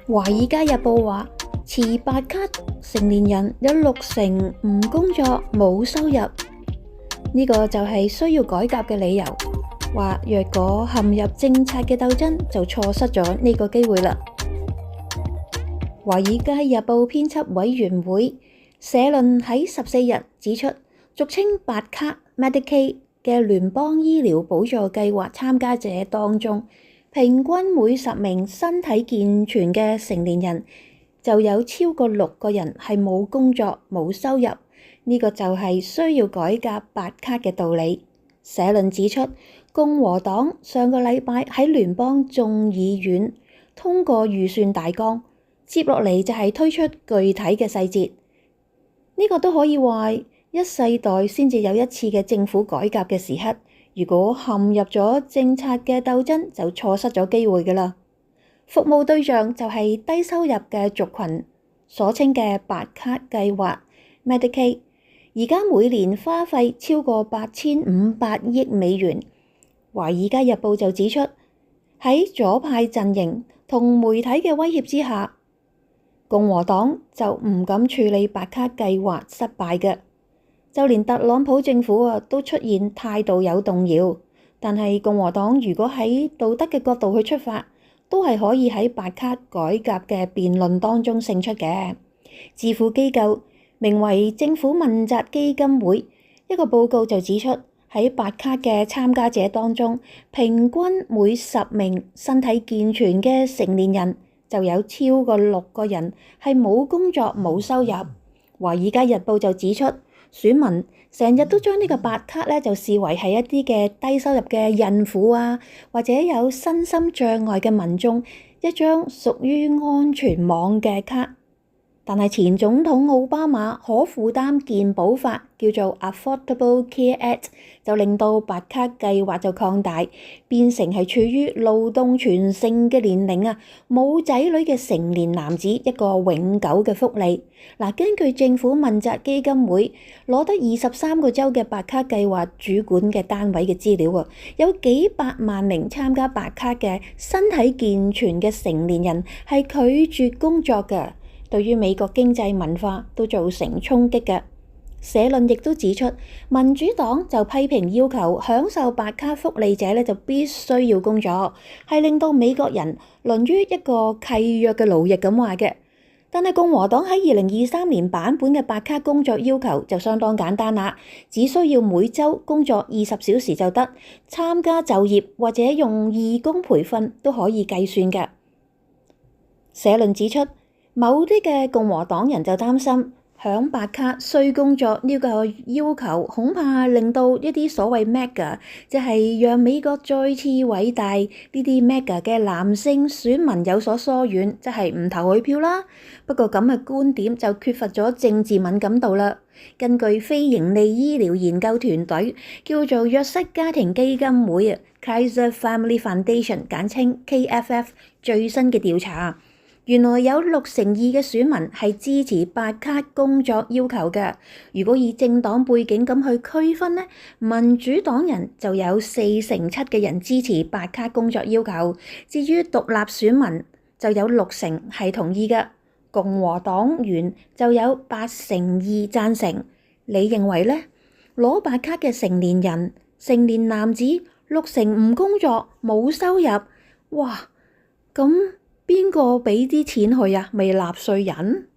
《華爾街日報》話，持白卡成年人有60%唔工作冇收入，呢個就係需要改革嘅理由。話若果陷入政策嘅鬥爭，就錯失咗呢個機會啦。《華爾街日報》編輯委員會社論喺14日指出，俗稱白卡 Medicaid 嘅聯邦醫療補助計劃參加者當中，平均每10名身體健全嘅成年人就有超過6個人係冇工作冇收入。呢個就係需要改革白卡嘅道理。社論指出，共和黨上個禮拜喺聯邦眾議院通過預算大綱，接落嚟就係推出具體嘅細節。呢個都可以話一世代先至有一次嘅政府改革嘅時刻。如果陷入咗政策嘅鬥爭，就錯失咗機會㗎啦。服務對象就係低收入嘅族群，所稱嘅白卡計劃 Medicaid， 而家每年花費超過8500億美元。華爾街日報就指出，喺左派陣營同媒體嘅威脅之下，共和黨就唔敢處理白卡計劃失敗嘅。就連特朗普政府都出現態度有動搖，但係共和黨如果喺道德嘅角度去出發，都係可以喺白卡改革嘅辯論當中勝出嘅。智庫機構名為政府問責基金會一個報告就指出，喺白卡嘅參加者當中，平均每10名身體健全嘅成年人就有超過6個人係冇工作冇收入。華爾街日報就指出，選民成日都將呢個白卡咧就視為係一啲嘅低收入嘅孕婦啊，或者有身心障礙嘅民眾一張屬於安全網嘅卡。但係前總統奧巴馬可負擔健保法叫做 Affordable Care Act， 就令到白卡計劃就擴大，變成係處於勞動全盛嘅年齡啊，冇仔女嘅成年男子一個永久嘅福利。根據政府問責基金會攞得23個州嘅白卡計劃主管嘅單位嘅資料啊，有幾百萬名參加白卡嘅身體健全嘅成年人係拒絕工作嘅。對於美國經濟文化都造成衝擊嘅。社論亦都指出，民主黨就批評要求享受白卡福利者咧就必須要工作，係令到美國人淪於一個契約嘅奴役咁話嘅。但係共和黨喺2023年版本嘅白卡工作要求就相當簡單啦，只需要每週工作20小時就得，參加就業或者用義工培訓都可以計算嘅。社論指出，某啲嘅共和黨人就擔心，響白卡需工作呢個要求，恐怕令到一啲所謂 MAGA， 即係讓美國再次偉大呢啲 MAGA 嘅男性選民有所疏遠，即係唔投佢票啦。不過咁嘅觀點就缺乏咗政治敏感度啦。根據非營利醫療研究團隊叫做約瑟家庭基金會 Kaiser Family Foundation 簡稱 KFF 最新嘅調查，原來有62%嘅選民係支持白卡工作要求嘅。如果以政黨背景咁去區分呢，民主黨人就有47%嘅人支持白卡工作要求，至於獨立選民就有60%係同意嘅，共和黨員就有82%贊成。你認為呢？攞白卡嘅成年人、成年男子60%唔工作冇收入，哇！咁邊個俾啲錢佢啊？咪納稅人？